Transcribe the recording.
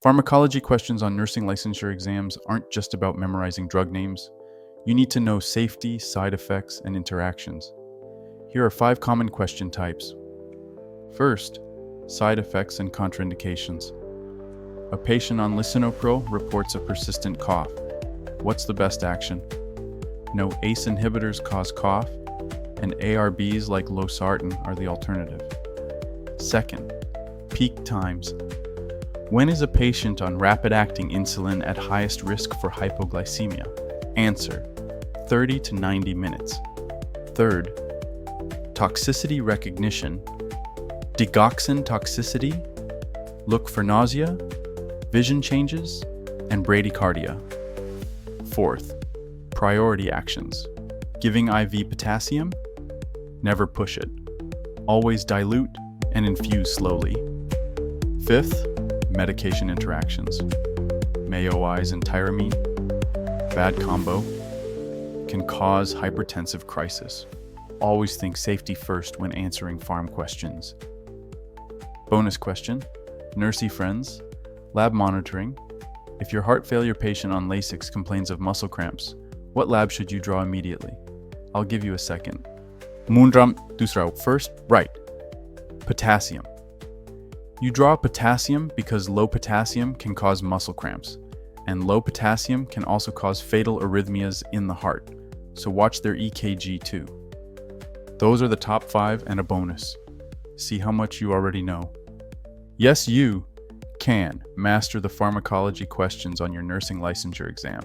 Pharmacology questions on nursing licensure exams aren't just about memorizing drug names. You need to know safety, side effects, and interactions. Here are 5 common question types. First, side effects and contraindications. A patient on lisinopril reports a persistent cough. What's the best action? No ACE inhibitors cause cough, and ARBs like losartan are the alternative. Second, peak times. When is a patient on rapid-acting insulin at highest risk for hypoglycemia? Answer: 30 to 90 minutes. Third, toxicity recognition. Digoxin toxicity. Look for nausea, vision changes, and bradycardia. Fourth, priority actions. Giving IV potassium? Never push it. Always dilute and infuse slowly. Fifth, medication interactions. Mayoize and tyramine, bad combo, can cause hypertensive crisis. Always think safety first when answering Pharm questions. Bonus question, nursey friends, lab monitoring. If your heart failure patient on Lasix complains of muscle cramps, what lab should you draw immediately? I'll give you a second. Mundram dusra. First, right. Potassium. You draw potassium because low potassium can cause muscle cramps, and low potassium can also cause fatal arrhythmias in the heart, so watch their EKG too. Those are the top 5 and a bonus. See how much you already know. Yes, you can master the pharmacology questions on your nursing licensure exam.